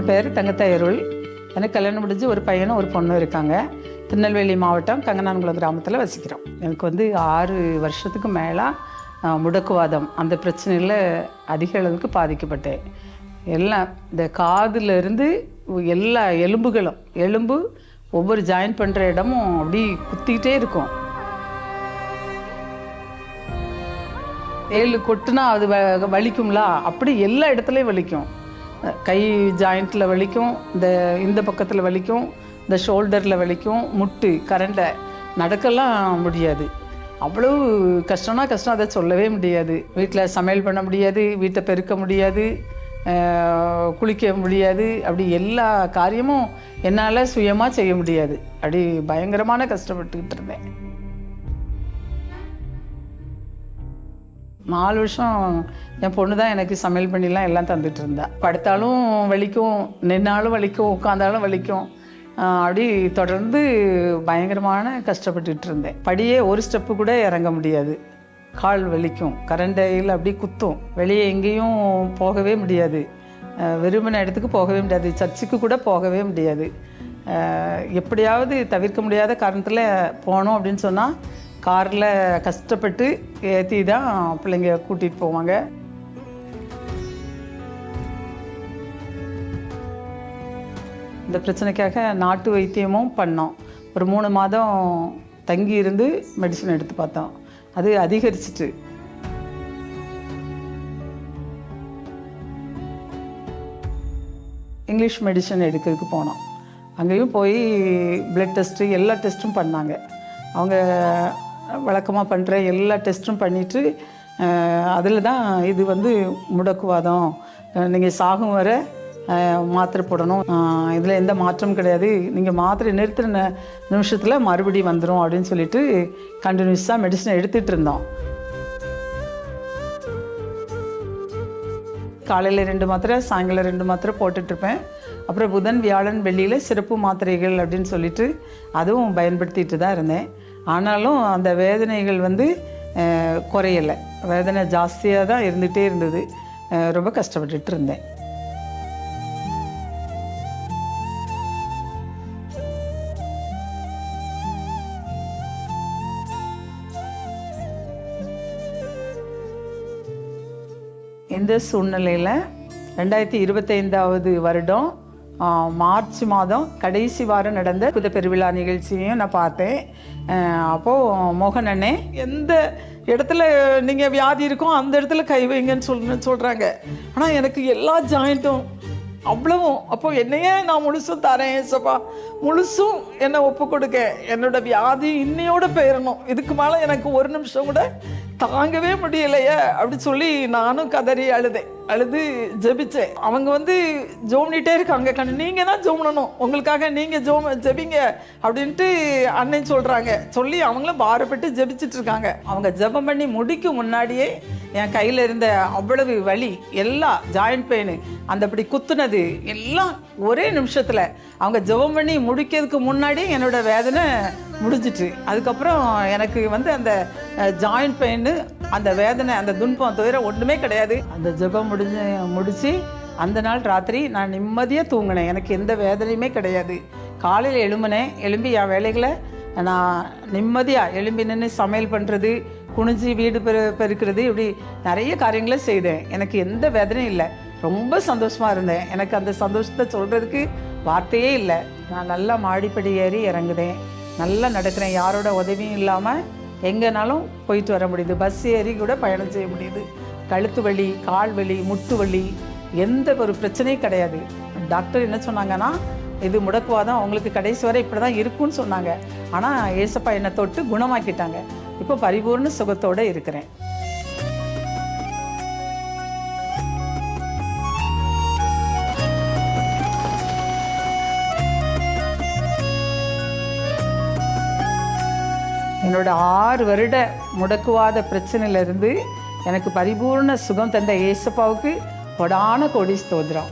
பேர் தங்கத்தாய் அருள். எனக்கு கல்யாணம் முடிஞ்சு ஒரு பையனும் ஒரு பொண்ணும் இருக்காங்க. திருநெல்வேலி மாவட்டம் கங்கனான்குளம் கிராமத்தில் வசிக்கிறோம். எனக்கு 6 வருஷத்துக்கு மேலே முடக்குவாதம் அந்த பிரச்சனையில் அதிக அளவுக்கு பாதிக்கப்பட்டேன். எல்லாம் இந்த காதுலேருந்து எல்லா எலும்பு ஒவ்வொரு ஜாயின் பண்ணுற இடமும் அப்படி குத்திக்கிட்டே இருக்கும். 7 கொட்டுனா அது வலிக்கும்ல, அப்படி எல்லா இடத்துலையும் வலிக்கும். கை ஜாயிண்ட்டில் வலிக்கும், இந்த பக்கத்தில் வலிக்கும், இந்த ஷோல்டரில் வலிக்கும், முட்டு கரண்டை நடக்கலாம் முடியாது. அவ்வளோ கஷ்டம், அதை சொல்லவே முடியாது. வீட்டில் சமையல் பண்ண முடியாது, வீட்டை பெருக்க முடியாது, குளிக்க முடியாது. அப்படி எல்லா காரியமும் என்னால் சுயமாக செய்ய முடியாது. அப்படி பயங்கரமான கஷ்டப்பட்டுக்கிட்டு இருந்தேன். 4 வருஷம் என் பொண்ணு தான் எனக்கு சமையல் பண்ணிலாம் எல்லாம் தந்துட்டு இருந்தா. படுத்தாலும் வலிக்கும், நின்னாலும் வலிக்கும், உட்காந்தாலும் வலிக்கும். அப்படி தொடர்ந்து பயங்கரமான கஷ்டப்பட்டுட்டு இருந்தேன். படியே ஒரு ஸ்டெப்பு கூட இறங்க முடியாது. கால் வலிக்கும், கரண்டையில் அப்படி குத்தும். வெளியே எங்கேயும் போகவே முடியாது, விரும்பின இடத்துக்கு போகவே முடியாது, சர்ச்சுக்கு கூட போகவே முடியாது. எப்படியாவது தவிர்க்க முடியாத காரணத்தில் போனோம் அப்படின்னு சொன்னால் காரில் கஷ்டப்பட்டு ஏற்றி தான் பிள்ளைங்க கூட்டிகிட்டு போவாங்க. இந்த பிரச்சனைக்காக நாட்டு வைத்தியமும் பண்ணோம். ஒரு 3 மாதம் தங்கி இருந்து மெடிசன் எடுத்து பார்த்தோம். அது அதிகரிச்சிட்டு. இங்கிலீஷ் மெடிசன் எடுக்கிறதுக்கு போனோம். அங்கேயும் போய் பிளட் டெஸ்ட்டு எல்லா டெஸ்ட்டும் பண்ணாங்க. அவங்க வழக்கமாக பண்ணுற எல்லா டெஸ்ட்டும் பண்ணிவிட்டு அதில் தான் இது முடக்குவாதம், நீங்கள் சாகும் வரை மாத்திரை போடணும், இதில் எந்த மாற்றமும் கிடையாது, நீங்கள் மாத்திரை நிறுத்தின நிமிஷத்தில் மறுபடியும் வந்துடும் அப்படின்னு சொல்லிட்டு கண்டினியூஸாக மெடிசன் எடுத்துகிட்டு இருந்தோம். காலையில் 2 மாத்திரை, சாயங்காலம் 2 மாத்திரை போட்டுட்ருப்பேன். அப்புறம் புதன், வியாழன், வெள்ளியில் சிறப்பு மாத்திரைகள் அப்படின்னு சொல்லிட்டு அதுவும் பயன்படுத்திட்டு தான் இருந்தேன். ஆனாலும் அந்த வேதனைகள் குறையலை. வேதனை ஜாஸ்தியாக தான் இருந்துகிட்டே இருந்தது. ரொம்ப கஷ்டப்பட்டுட்டு இருந்தேன். இந்த சூழ்நிலையில் 2025 வருடம் மார்ச் மாதம் கடைசி வாரம் நடந்த புத பெருவிழா நிகழ்ச்சியையும் நான் பார்த்தேன். அப்போது மோகன் அண்ணே, எந்த இடத்துல நீங்கள் வியாதி இருக்கோ அந்த இடத்துல கை வைங்கன்னு சொல்கிறாங்க. ஆனால் எனக்கு எல்லா ஜாயிண்ட்டும் அவ்வளவும். அப்போ என்னையே நான் முழுசும் தரேன் ஏசப்பா, முழுசும் என்னை ஒப்பு கொடுக்க, என்னோட வியாதி இன்னையோட போயிடணும், இதுக்கு மேலே எனக்கு ஒரு நிமிஷம் கூட தாங்கவே முடியலையே அப்படி சொல்லி நானும் கதறி அழுது ஜெபிச்சேன். அவங்க ஜோம்னிட்டே இருக்காங்க, நீங்கள் தான் ஜோம் பண்ணணும், உங்களுக்காக நீங்கள் ஜெபிங்க அப்படின்ட்டு அண்ணன் சொல்கிறாங்க. சொல்லி அவங்களும் பாரப்பட்டு ஜெபிச்சுட்டு இருக்காங்க. அவங்க ஜெபம் பண்ணி முடிக்கும் முன்னாடியே என் கையில் இருந்த அவ்வளவு வலி, எல்லா ஜாயிண்ட் பெயின், அந்த அப்படி குத்துனது எல்லாம் ஒரே நிமிஷத்தில் அவங்க ஜெபம் பண்ணி முடிக்கிறதுக்கு முன்னாடி என்னோட வேதனை முடிஞ்சிட்டு. அதுக்கப்புறம் எனக்கு அந்த ஜாயிண்ட் பெயின், அந்த வேதனை, அந்த துன்பம் தவிர ஒன்றுமே கிடையாது. அந்த ஜெபம் முடிச்சு அந்த நாள் ராத்திரி நான் நிம்மதியாக தூங்கினேன். எனக்கு எந்த வேதனையுமே கிடையாது. காலையில் எழும்பி என் வேலைகளை நான் நிம்மதியாக எழும்பி நின்று சமையல் பண்ணுறது, குனிஞ்சு வீடு பெருக்கிறது, இப்படி நிறைய காரியங்களை செய்தேன். எனக்கு எந்த வேதனையும் இல்லை. ரொம்ப சந்தோஷமாக இருந்தேன். எனக்கு அந்த சந்தோஷத்தை சொல்கிறதுக்கு வார்த்தையே இல்லை. நான் நல்லா மாடிப்படி ஏறி இறங்குதேன், நல்லா நடக்கிறேன், யாரோட உதவியும் இல்லாமல் எங்கேனாலும் போயிட்டு வர முடியுது. பஸ் ஏறி கூட பயணம் செய்ய முடியுது. கழுத்து வலி, கால் வலி, முட்டு வலி, எந்த ஒரு பிரச்சனையும் கிடையாது. டாக்டர் என்ன சொன்னாங்கன்னா, இது முடக்குவாதம், அவங்களுக்கு கடைசி வரை இப்படி தான் இருக்குன்னு சொன்னாங்க. ஆனால் ஏசப்பா என்னை தொட்டு குணமாக்கிட்டாங்க. இப்போ பரிபூர்ண சுகத்தோடு இருக்கிறேன். என்னோட 6 வருட முடக்குவாத பிரச்சனையிலிருந்து எனக்கு பரிபூர்ண சுகம் தந்த ஏசப்பாவுக்கு கொடான கோடி ஸ்தோத்திரம்.